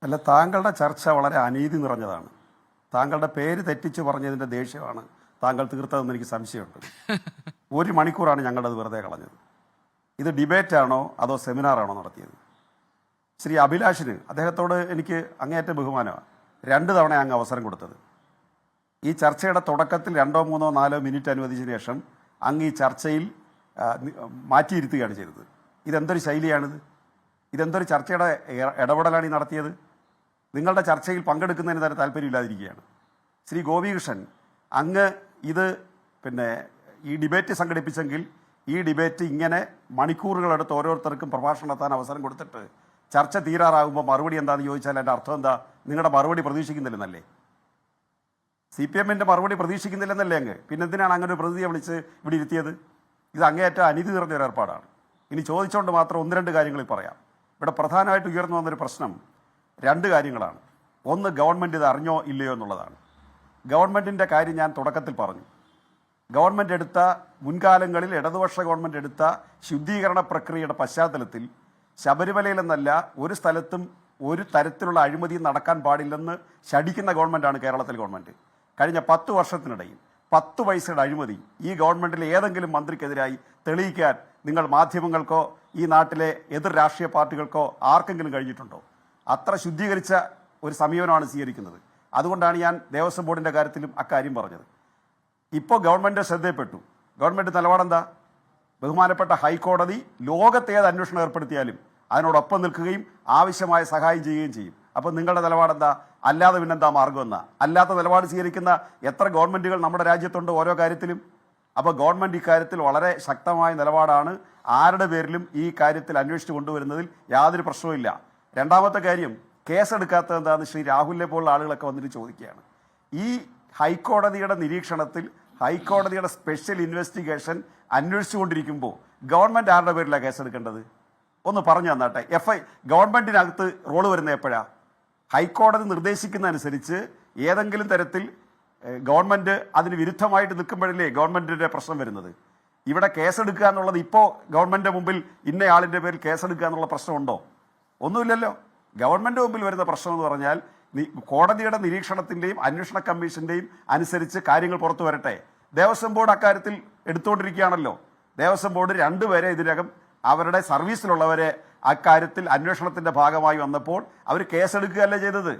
അല്ല, താങ്കളുടെ ചർച്ച വളരെ അനീതി നിറഞ്ഞതാണ്. താങ്കളുടെ പേര് തെറ്റിച്ച് പറഞ്ഞതിൻ്റെ ദേഷ്യമാണ് താങ്കൾ തീർത്തതെന്ന് എനിക്ക് സംശയമുണ്ട്. 1 മണിക്കൂറാണ് ഞങ്ങളത് വെറുതെ കളഞ്ഞത്. ഇത് ഡിബേറ്റാണോ അതോ സെമിനാറാണോ നടത്തിയത്? ശ്രീ അഭിലാഷിന്, അദ്ദേഹത്തോട് എനിക്ക് അങ്ങേയറ്റം ബഹുമാനമാണ്. 2 തവണ അങ്ങ് അവസരം കൊടുത്തത്. ഈ ചർച്ചയുടെ തുടക്കത്തിൽ 2, 3, 4 മിനിറ്റ് അനുവദിച്ചതിന് ശേഷം അങ്ങ് ഈ ചർച്ചയിൽ മാറ്റിയിരുത്തുകയാണ് ചെയ്തത്. ഇതെന്തൊരു ശൈലിയാണിത്? ഇതെന്തൊരു ചർച്ചയുടെ ഇടപെടലാണ് ഈ നടത്തിയത്? നിങ്ങളുടെ ചർച്ചയിൽ പങ്കെടുക്കുന്നതിന് തന്നെ താല്പര്യമില്ലാതിരിക്കുകയാണ്. ശ്രീ ഗോപികൃഷ്ണൻ, അങ്ങ് ഇത് ഈ ഡിബേറ്റ് സംഘടിപ്പിച്ചെങ്കിൽ ഈ ഡിബേറ്റ് ഇങ്ങനെ മണിക്കൂറുകളെടുത്ത് ഓരോരുത്തർക്കും പ്രഭാഷണം നടത്താൻ അവസരം കൊടുത്തിട്ട് ചർച്ച തീരാറാകുമ്പോൾ മറുപടി എന്താണെന്ന് ചോദിച്ചാൽ എൻ്റെ അർത്ഥം എന്താ? നിങ്ങളുടെ മറുപടി പ്രതീക്ഷിക്കുന്നില്ലെന്നല്ലേ? CPM-ൻ്റെ മറുപടി പ്രതീക്ഷിക്കുന്നില്ലെന്നല്ലേ അങ്ങ്? പിന്നെ എന്തിനാണ് അങ്ങനെ ഒരു പ്രതിനിധിയെ വിളിച്ച് ഇവിടെ ഇരുത്തിയത്? ഇത് അങ്ങേയറ്റം അനീതി നിറഞ്ഞൊരു ഏർപ്പാടാണ്. ഇനി ചോദിച്ചുകൊണ്ട് മാത്രം 1-2 കാര്യങ്ങളിൽ പറയാം. ഇവിടെ പ്രധാനമായിട്ട് ഉയർന്നു വന്നൊരു പ്രശ്നം 2 കാര്യങ്ങളാണ്. ഒന്ന്, ഗവൺമെൻറ് ഇത് അറിഞ്ഞോ ഇല്ലയോ എന്നുള്ളതാണ്. ഗവൺമെൻറ്റിൻ്റെ കാര്യം ഞാൻ തുടക്കത്തിൽ പറഞ്ഞു. ഗവൺമെൻറ് എടുത്ത മുൻകാലങ്ങളിൽ ഇടതുപക്ഷ ഗവൺമെൻറ് എടുത്ത ശുദ്ധീകരണ പ്രക്രിയയുടെ പശ്ചാത്തലത്തിൽ ശബരിമലയിലെന്നല്ല ഒരു സ്ഥലത്തും ഒരു തരത്തിലുള്ള അഴിമതി നടക്കാൻ പാടില്ലെന്ന് ശഠിക്കുന്ന ഗവൺമെൻറ്റാണ് കേരളത്തിലെ ഗവൺമെൻറ്. കഴിഞ്ഞ 10 വർഷത്തിനിടയിൽ 10 പൈസയുടെ അഴിമതി ഈ ഗവൺമെൻറ്റിലെ ഏതെങ്കിലും മന്ത്രിക്കെതിരായി തെളിയിക്കാൻ നിങ്ങൾ മാധ്യമങ്ങൾക്കോ ഈ നാട്ടിലെ എതിർ രാഷ്ട്രീയ പാർട്ടികൾക്കോ ആർക്കെങ്കിലും കഴിഞ്ഞിട്ടുണ്ടോ? അത്ര ശുദ്ധീകരിച്ച ഒരു സമീപനമാണ് സ്വീകരിക്കുന്നത്. അതുകൊണ്ടാണ് ഞാൻ ദേവസ്വം ബോർഡിൻ്റെ കാര്യത്തിലും അക്കാര്യം പറഞ്ഞത്. ഇപ്പോൾ ഗവൺമെൻറ് ശ്രദ്ധയപ്പെട്ടു. ഗവൺമെൻറ് നിലപാടെന്താ? ബഹുമാനപ്പെട്ട ഹൈക്കോടതി ലോകത്തേത് അന്വേഷണം ഏർപ്പെടുത്തിയാലും അതിനോടൊപ്പം നിൽക്കുകയും ആവശ്യമായ സഹായം ചെയ്യുകയും ചെയ്യും. അപ്പോൾ നിങ്ങളുടെ നിലപാടെന്താ? അല്ലാതെ പിന്നെന്താ മാർഗമെന്നാ? അല്ലാത്ത നിലപാട് സ്വീകരിക്കുന്ന എത്ര ഗവൺമെൻറ്റുകൾ നമ്മുടെ രാജ്യത്തുണ്ട് ഓരോ കാര്യത്തിലും? അപ്പോൾ ഗവൺമെൻറ് ഇക്കാര്യത്തിൽ വളരെ ശക്തമായ നിലപാടാണ്. ആരുടെ പേരിലും ഈ കാര്യത്തിൽ അന്വേഷിച്ച് കൊണ്ടുവരുന്നതിൽ യാതൊരു പ്രശ്നവുമില്ല. രണ്ടാമത്തെ കാര്യം, കേസെടുക്കാത്തത് എന്താണെന്ന് ശ്രീ രാഹുലിനെ പോലുള്ള ആളുകളൊക്കെ വന്നിട്ട് ചോദിക്കുകയാണ്. ഈ ഹൈക്കോടതിയുടെ നിരീക്ഷണത്തിൽ ഹൈക്കോടതിയുടെ സ്പെഷ്യൽ ഇൻവെസ്റ്റിഗേഷൻ അന്വേഷിച്ചുകൊണ്ടിരിക്കുമ്പോൾ ഗവൺമെൻറ് ആരുടെ പേരിലാണ് കേസെടുക്കേണ്ടത്? ഒന്ന് പറഞ്ഞു തന്നാട്ടെ. ഗവൺമെൻറ്റിനകത്ത് റോള് വരുന്ന എപ്പോഴാണ്? ഹൈക്കോടതി നിർദ്ദേശിക്കുന്നതനുസരിച്ച് ഏതെങ്കിലും തരത്തിൽ ഗവൺമെൻറ് അതിന് വിരുദ്ധമായിട്ട് നിൽക്കുമ്പോഴല്ലേ ഗവൺമെൻറ്റിൻ്റെ പ്രശ്നം വരുന്നത്. ഇവിടെ കേസെടുക്കുക എന്നുള്ളത് ഇപ്പോൾ ഗവൺമെൻറ്റിൻ്റെ മുമ്പിൽ ഇന്നയാളിൻ്റെ പേരിൽ കേസെടുക്കുക എന്നുള്ള പ്രശ്നമുണ്ടോ? ഒന്നുമില്ലല്ലോ. ഗവൺമെൻറ് മുമ്പിൽ വരുന്ന പ്രശ്നം എന്ന് പറഞ്ഞാൽ കോടതിയുടെ നിരീക്ഷണത്തിൻ്റെയും അന്വേഷണ കമ്മീഷൻ്റെയും അനുസരിച്ച് കാര്യങ്ങൾ പുറത്തു വരട്ടെ. ദേവസ്വം ബോർഡ് അക്കാര്യത്തിൽ എടുത്തുകൊണ്ടിരിക്കുകയാണല്ലോ. ദേവസ്വം ബോർഡ് 2 പേരെ ഇതിനകം അവരുടെ സർവീസിലുള്ളവരെ അക്കാര്യത്തിൽ അന്വേഷണത്തിൻ്റെ ഭാഗമായി വന്നപ്പോൾ അവർ കേസെടുക്കുകയല്ല ചെയ്തത്.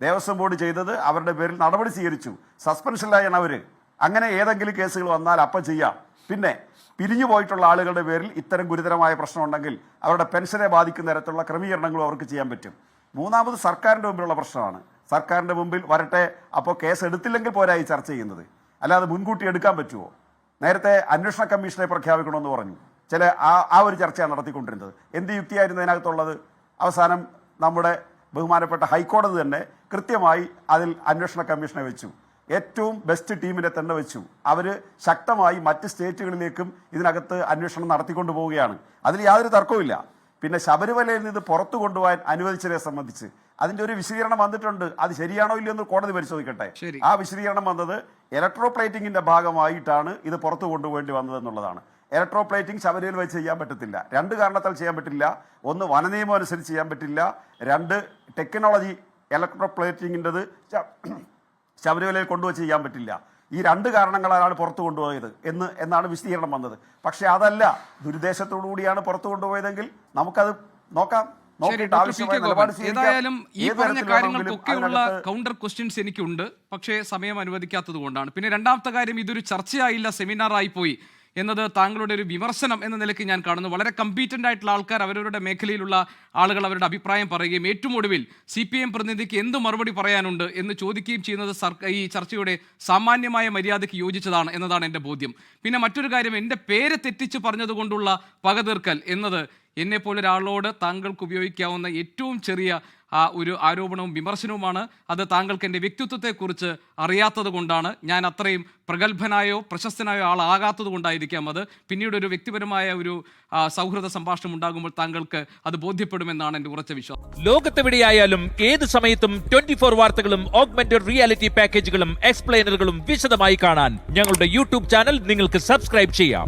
ദേവസ്വം ബോർഡ് ചെയ്തത് അവരുടെ പേരിൽ നടപടി സ്വീകരിച്ചു. സസ്പെൻഷനിലായാണ് അവർ. അങ്ങനെ ഏതെങ്കിലും കേസുകൾ വന്നാൽ അപ്പം ചെയ്യാം. പിന്നെ പിരിഞ്ഞു പോയിട്ടുള്ള ആളുകളുടെ പേരിൽ ഇത്തരം ഗുരുതരമായ പ്രശ്നമുണ്ടെങ്കിൽ അവരുടെ പെൻഷനെ ബാധിക്കുന്ന തരത്തിലുള്ള ക്രമീകരണങ്ങളും അവർക്ക് ചെയ്യാൻ പറ്റും. മൂന്നാമത് സർക്കാരിൻ്റെ മുമ്പിലുള്ള പ്രശ്നമാണ്. സർക്കാരിൻ്റെ മുമ്പിൽ വരട്ടെ. അപ്പോൾ കേസ് എടുത്തില്ലെങ്കിൽ പോരായി ചർച്ച ചെയ്യുന്നത്. അല്ലാതെ മുൻകൂട്ടി എടുക്കാൻ പറ്റുമോ? നേരത്തെ അന്വേഷണ കമ്മീഷനെ പ്രഖ്യാപിക്കണമെന്ന് പറഞ്ഞു. ആ ഒരു ചർച്ചയാണ് നടത്തിക്കൊണ്ടിരുന്നത്. എന്ത് യുക്തിയായിരുന്നു അതിനകത്തുള്ളത്? അവസാനം നമ്മുടെ ബഹുമാനപ്പെട്ട ഹൈക്കോടതി തന്നെ കൃത്യമായി അതിൽ അന്വേഷണ കമ്മീഷനെ വെച്ചു. ഏറ്റവും ബെസ്റ്റ് ടീമിനെ തന്നെ വെച്ചു. അവർ ശക്തമായി മറ്റ് സ്റ്റേറ്റുകളിലേക്കും ഇതിനകത്ത് അന്വേഷണം നടത്തിക്കൊണ്ടു പോവുകയാണ്. അതിൽ യാതൊരു തർക്കവുമില്ല. പിന്നെ ശബരിമലയിൽ നിന്ന് പുറത്തു കൊണ്ടുപോകാൻ അനുവദിച്ചതിനെ സംബന്ധിച്ച് അതിൻ്റെ ഒരു വിശദീകരണം വന്നിട്ടുണ്ട്. അത് ശരിയാണോ ഇല്ലയോ എന്ന് കോടതി പരിശോധിക്കട്ടെ. ആ വിശദീകരണം വന്നത് ഇലക്ട്രോപ്ലേറ്റിംഗിന്റെ ഭാഗമായിട്ടാണ് ഇത് പുറത്തു കൊണ്ടുപോകേണ്ടി വന്നതെന്നുള്ളതാണ്. ഇലക്ട്രോപ്ലേറ്റിംഗ് ശബരിമലയിൽ വെച്ച് ചെയ്യാൻ പറ്റത്തില്ല. 2 കാരണത്താൽ ചെയ്യാൻ പറ്റില്ല. ഒന്ന്, വനനിയമം അനുസരിച്ച് ചെയ്യാൻ പറ്റില്ല. 2, ടെക്നോളജി ഇലക്ട്രോപ്ലേറ്റിംഗിൻ്റെത് ശബരിമലയിൽ കൊണ്ടുവച്ച് ചെയ്യാൻ പറ്റില്ല. ഈ 2 കാരണങ്ങളാണ് പുറത്തു കൊണ്ടുപോയത് എന്നാണ് വിശദീകരണം വന്നത്. പക്ഷെ അതല്ല, ദുരുദ്ദേശത്തോടു കൂടിയാണ് പുറത്തു കൊണ്ടുപോയതെങ്കിൽ നമുക്കത് നോക്കാം. ഏതായാലും ഈ പറഞ്ഞ കാര്യങ്ങൾക്കൊക്കെയുള്ള കൗണ്ടർ ക്വസ്റ്റ്യൻസ് എനിക്കുണ്ട്. പക്ഷേ സമയം അനുവദിക്കാത്തത് കൊണ്ടാണ്. പിന്നെ രണ്ടാമത്തെ കാര്യം, ഇതൊരു ചർച്ചയായില്ല, സെമിനാറായി പോയി എന്നത് താങ്കളുടെ ഒരു വിമർശനം എന്ന നിലയ്ക്ക് ഞാൻ കാണുന്നു. വളരെ കമ്പീറ്റൻ്റ് ആയിട്ടുള്ള ആൾക്കാർ അവരവരുടെ മേഖലയിലുള്ള ആളുകൾ അവരുടെ അഭിപ്രായം പറയുകയും ഏറ്റവും ഒടുവിൽ CPM പ്രതിനിധിക്ക് എന്ത് മറുപടി പറയാനുണ്ട് എന്ന് ചോദിക്കുകയും ചെയ്യുന്നത് ഈ ചർച്ചയുടെ സാമാന്യമായ മര്യാദയ്ക്ക് യോജിച്ചതാണ് എന്നതാണ് എൻ്റെ ബോധ്യം. പിന്നെ മറ്റൊരു കാര്യം, എൻ്റെ പേര് തെറ്റിച്ച് പറഞ്ഞതുകൊണ്ടുള്ള പകതീർക്കൽ എന്നത് എന്നെപ്പോലൊരാളോട് താങ്കൾക്ക് ഉപയോഗിക്കാവുന്ന ഏറ്റവും ചെറിയ ഒരു ആരോപണവും വിമർശനവുമാണ്. അത് താങ്കൾക്ക് എൻ്റെ വ്യക്തിത്വത്തെക്കുറിച്ച് അറിയാത്തത് കൊണ്ടാണ്. ഞാൻ അത്രയും പ്രഗത്ഭനായോ പ്രശസ്തനായോ ആളാകാത്തത് കൊണ്ടായിരിക്കാം അത്. പിന്നീട് ഒരു വ്യക്തിപരമായ ഒരു സൗഹൃദ സംഭാഷണം ഉണ്ടാകുമ്പോൾ താങ്കൾക്ക് അത് ബോധ്യപ്പെടുമെന്നാണ് എൻ്റെ ഉറച്ച വിശ്വാസം. ലോകത്തെവിടെയായാലും ഏത് സമയത്തും 24 വാർത്തകളും ഓഗ്മെന്റഡ് റിയാലിറ്റി പാക്കേജുകളും എക്സ്പ്ലെയിനറുകളും വിശദമായി കാണാൻ ഞങ്ങളുടെ YouTube ചാനൽ നിങ്ങൾക്ക് സബ്സ്ക്രൈബ് ചെയ്യാം.